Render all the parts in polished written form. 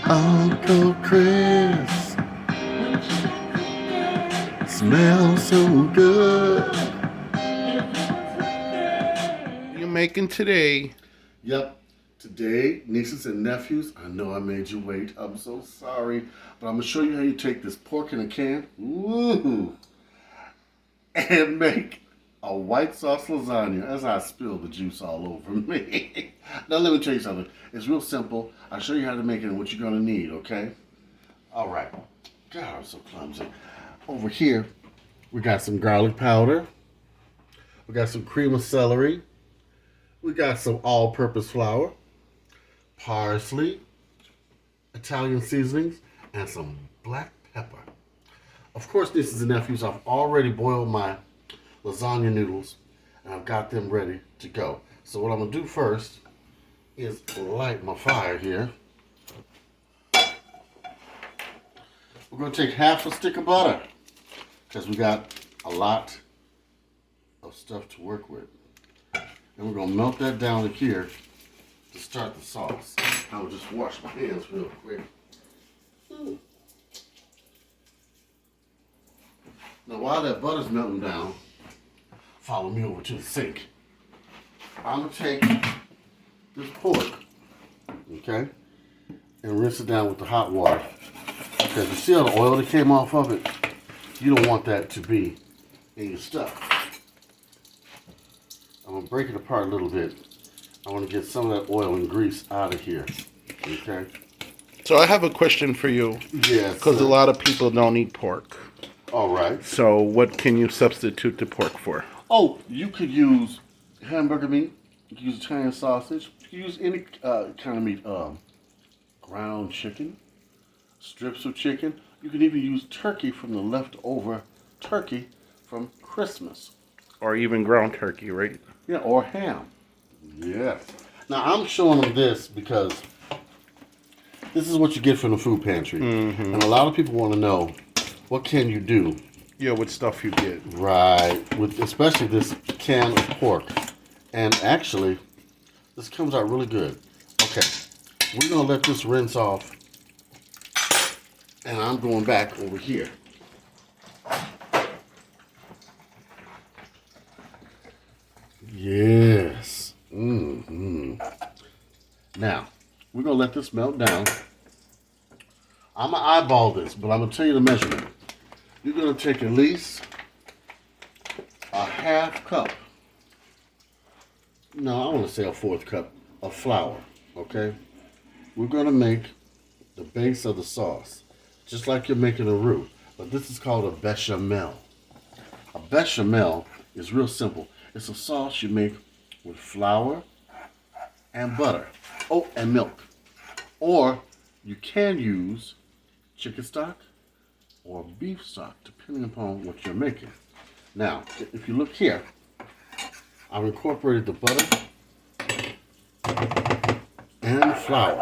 Uncle Chris smells so good. What are you making today? Yep. Today, nieces and nephews, I know I made you wait. I'm so sorry. But I'm going to show you how you take this pork in a can. Woo! And make a white sauce lasagna as I spill the juice all over me. Now let me tell you something. It's real simple. I'll show you how to make it and what you're going to need, okay? All right. God, I'm so clumsy. Over here, we got some garlic powder. We got some cream of celery. We got some all-purpose flour, parsley, Italian seasonings, and some black pepper. Of course, nieces and nephews, I've already boiled my lasagna noodles, and I've got them ready to go. So what I'm going to do first is light my fire here. We're going to take half a stick of butter, because we got a lot of stuff to work with. And we're going to melt that down in here to start the sauce. I will just wash my hands real quick. Now while that butter's melting down, follow me over to the sink. I'm going to take this pork, okay, and rinse it down with the hot water. Because you see all the oil that came off of it? You don't want that to be in your stuff. I'm going to break it apart a little bit. I want to get some of that oil and grease out of here, okay? So I have a question for you. Yes. Because a lot of people don't eat pork. All right. So what can you substitute the pork for? Oh, you could use hamburger meat. You could use Italian sausage. You could use any kind of meat. Ground chicken, strips of chicken. You could even use turkey from the leftover turkey from Christmas. Or even ground turkey, right? Yeah, or ham. Yes. Now, I'm showing them this because this is what you get from the food pantry. Mm-hmm. And a lot of people want to know, what can you do? Yeah, what stuff you get. Right. With especially this can of pork. And actually, this comes out really good. Okay. We're going to let this rinse off. And I'm going back over here. Yes. Mm-hmm. Now, we're going to let this melt down. I'm going to eyeball this, but I'm going to tell you the measurement. You're going to take at least a half cup. No, I want to say a fourth cup of flour, okay? We're going to make the base of the sauce, just like you're making a roux. But this is called a bechamel. A bechamel is real simple. It's a sauce you make with flour and butter. Oh, and milk. Or you can use chicken stock or beef stock, depending upon what you're making. Now, if you look here, I've incorporated the butter and flour.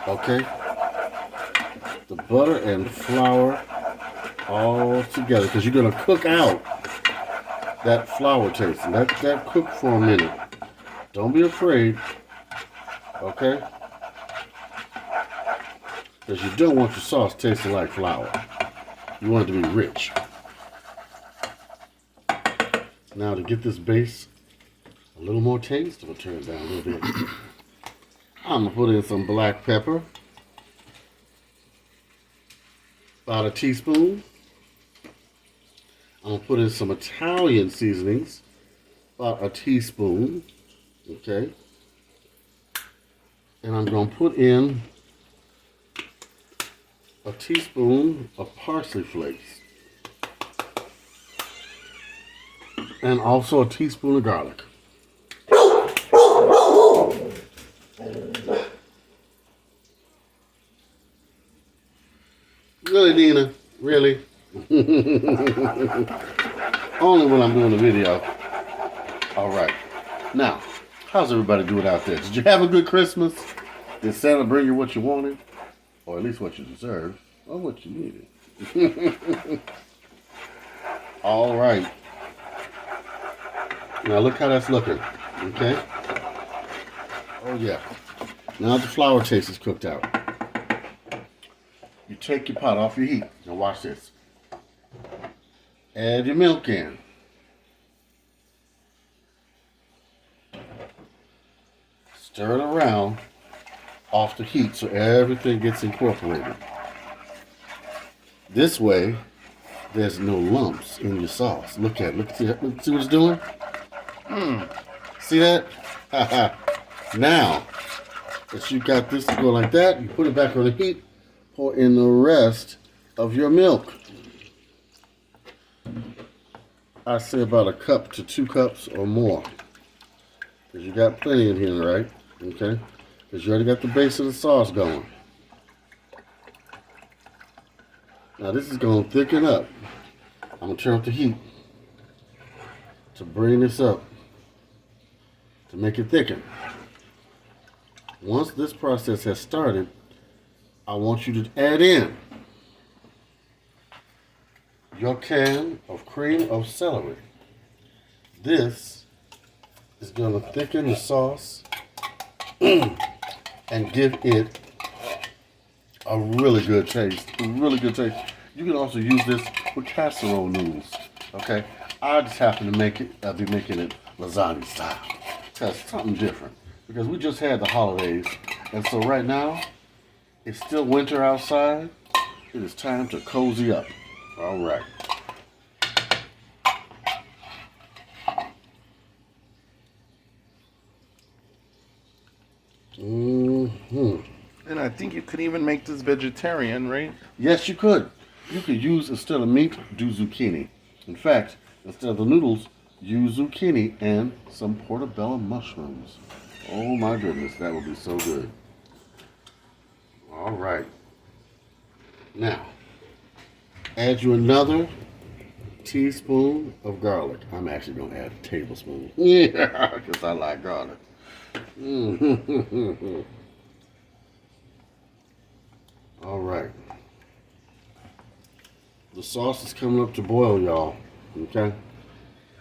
Okay? The butter and flour all together, because you're going to cook out that flour taste. Let that cook for a minute. Don't be afraid. Okay? Because you don't want your sauce tasting like flour. You want it to be rich. Now to get this base a little more taste, I'm going to turn it down a little bit. I'm going to put in some black pepper. About a teaspoon. I'm going to put in some Italian seasonings. About a teaspoon. Okay. And I'm going to put in a teaspoon of parsley flakes. And also a teaspoon of garlic. Really, Nina? Really? Only when I'm doing the video. All right. Now, how's everybody doing out there? Did you have a good Christmas? Did Santa bring you what you wanted? Or at least what you deserved? Or what you needed? All right. Now look how that's looking. Okay? Oh, yeah. Now the flour taste is cooked out. You take your pot off your heat. Now watch this. Add your milk in. Stir it around off the heat so everything gets incorporated. This way, there's no lumps in your sauce. Look at it. Look, see what it's doing? See that? Now, that you got this to go like that, you put it back on the heat, pour in the rest of your milk. I say about a cup to 2 cups or more. Because you got plenty in here, right? Okay? Because you already got the base of the sauce going. Now this is going to thicken up. I'm going to turn up the heat to bring this up, to make it thicken. Once this process has started, I want you to add in your can of cream of celery. This is going to thicken the sauce and give it a really good taste. A really good taste. You can also use this with casserole noodles. Okay, I just happen to make it. I'll be making it lasagna style. That's something different because we just had the holidays, and so right now it's still winter outside. It is time to cozy up. All right. And I think you could even make this vegetarian, right? Yes, you could. You could use, instead of meat, do zucchini. In fact, instead of the noodles, use zucchini and some portobello mushrooms. Oh my goodness, that would be so good. All right. Now, add you another teaspoon of garlic. I'm actually going to add a tablespoon. Yeah, because I like garlic. All right. The sauce is coming up to boil, y'all. Okay?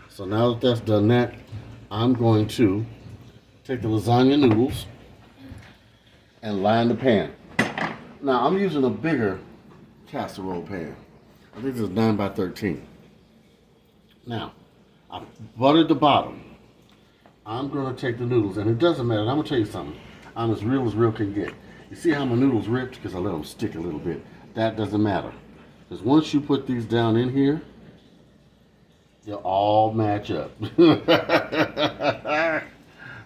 So now that that's done that, I'm going to take the lasagna noodles and line the pan. Now, I'm using a bigger casserole pan. I think this is 9 by 13. Now, I buttered the bottom. I'm going to take the noodles, and it doesn't matter. I'm going to tell you something. I'm as real can get. You see how my noodles ripped? Because I let them stick a little bit. That doesn't matter. Because once you put these down in here, they'll all match up.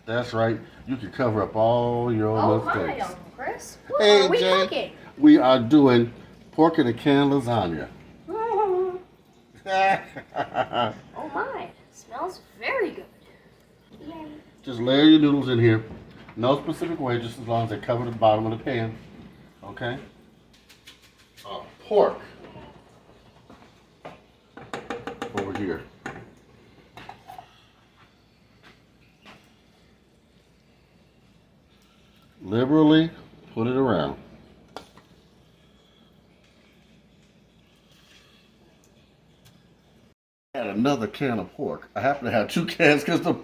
That's right. You can cover up all your mistakes. Hi, Uncle Chris. What Hey, are we Jay. cooking? We are doing pork in a can lasagna. Oh my, smells very good. Yay. Just layer your noodles in here. No specific way, just as long as they cover the bottom of the pan. Okay? Pork. Over here. Liberally put it around. I had another can of pork. I happen to have 2 cans because the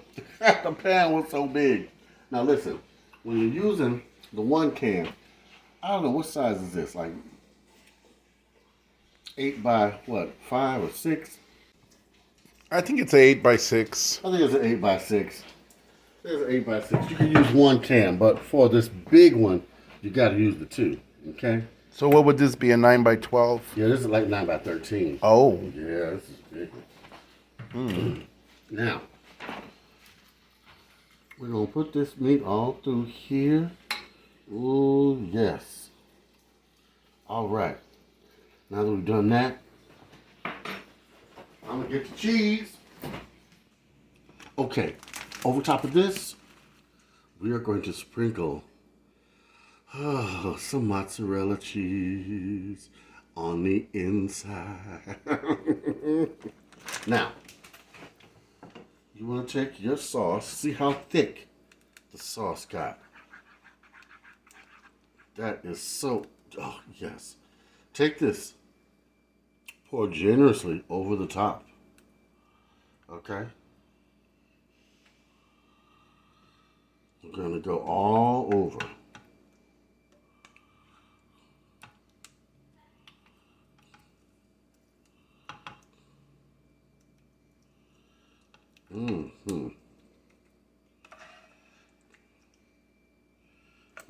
pan was so big. Now listen, when you're using the 1 can, I don't know what size is this, like 8 by what, 5 or 6? I think it's 8 by 6. I think it's an 8 by 6. There's an 8 by 6. You can use 1 can, but for this big one, you got to use the 2. Okay? So what would this be, a 9 by 12? Yeah, this is like 9 by 13. Oh. Yeah, this is big. Now, we're going to put this meat all through here. Oh, yes. All right. Now that we've done that, I'm going to get the cheese. Okay. Over top of this, we are going to sprinkle some mozzarella cheese on the inside. Now, you want to take your sauce, see how thick the sauce got. That is so, oh yes. Take this, pour generously over the top. Okay? We're going to go all over.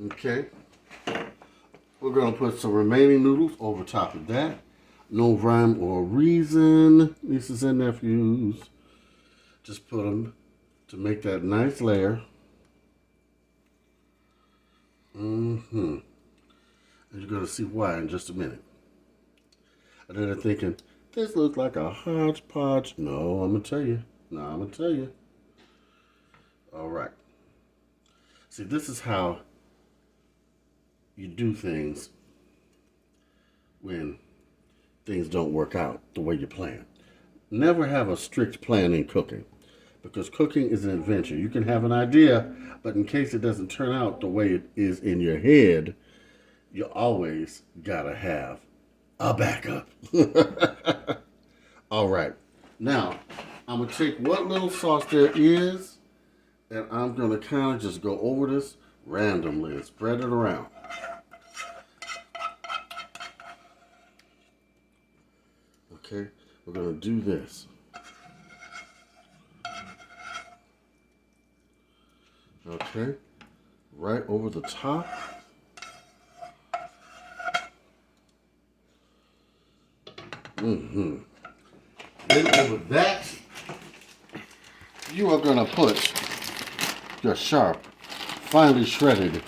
Okay. We're going to put some remaining noodles over top of that. No rhyme or reason, nieces and nephews. Just put them to make that nice layer. And you're going to see why in just a minute. And then they're thinking, this looks like a hodgepodge. No, I'm going to tell you. No, I'm going to tell you. All right. See, this is how you do things when things don't work out the way you plan. Never have a strict plan in cooking, because cooking is an adventure. You can have an idea, but in case it doesn't turn out the way it is in your head, you always gotta have a backup. All right. Now, I'm gonna take what little sauce there is, and I'm gonna kind of just go over this randomly and spread it around. Okay, we're gonna do this. Okay, right over the top. Then over that, you are gonna put your sharp, finely shredded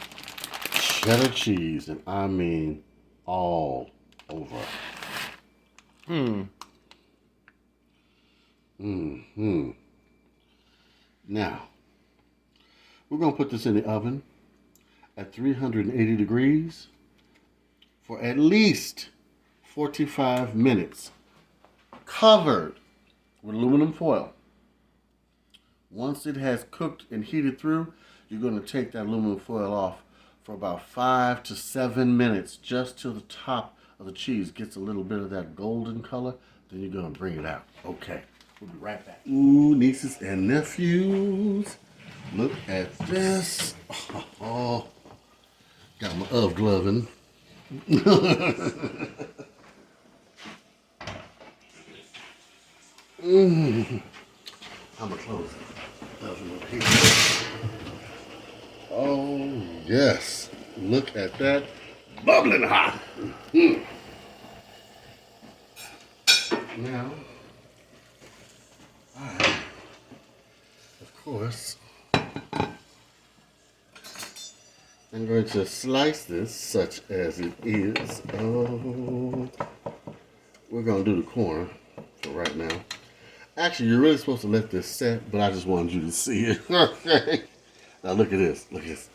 cheddar cheese, and I mean all over. Now, we're going to put this in the oven at 380 degrees for at least 45 minutes, covered with aluminum foil. Once it has cooked and heated through, you're going to take that aluminum foil off for about 5 to 7 minutes, just till the top of the cheese gets a little bit of that golden color. Then you're going to bring it out. Okay, we'll be right back. Ooh, nieces and nephews, look at this. Oh, got my oven gloving. I'm going to close the oven up here. Oh, yes. Look at that. Bubbling hot. Now, of course, I'm going to slice this such as it is. Oh, we're going to do the corner for right now. Actually, you're really supposed to let this set, but I just wanted you to see it. Okay. Now look at this. Look at this.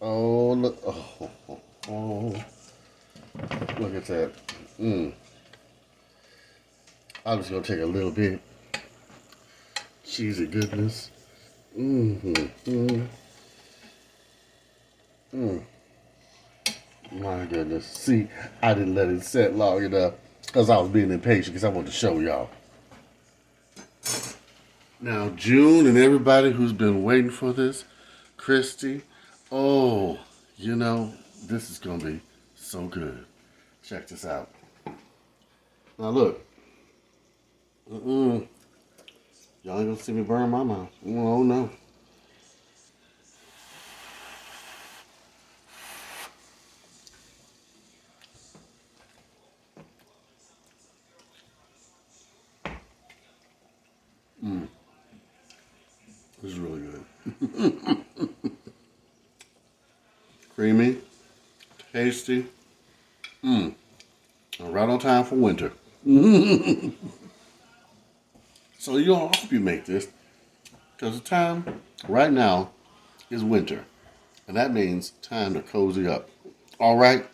Oh, look. Oh. Look at that. I'm just going to take a little bit. Cheesy goodness. My goodness. See, I didn't let it set long enough because I was being impatient because I wanted to show y'all. Now, June and everybody who's been waiting for this, Christy, oh, you know, this is going to be so good. Check this out. Now, look. Y'all ain't going to see me burn my mouth. Oh, no. This is really good. Creamy, tasty, and right on time for winter. So you all hope you make this, because the time right now is winter, and that means time to cozy up. All right,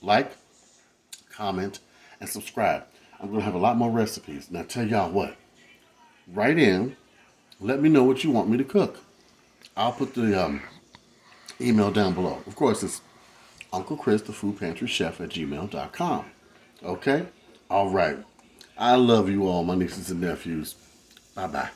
like, comment, and subscribe. I'm gonna have a lot more recipes. Now tell y'all what, write in. Let me know what you want me to cook. I'll put the email down below. Of course, it's Uncle Chris, the Food Pantry Chef at gmail.com. Okay? All right. I love you all, my nieces and nephews. Bye-bye.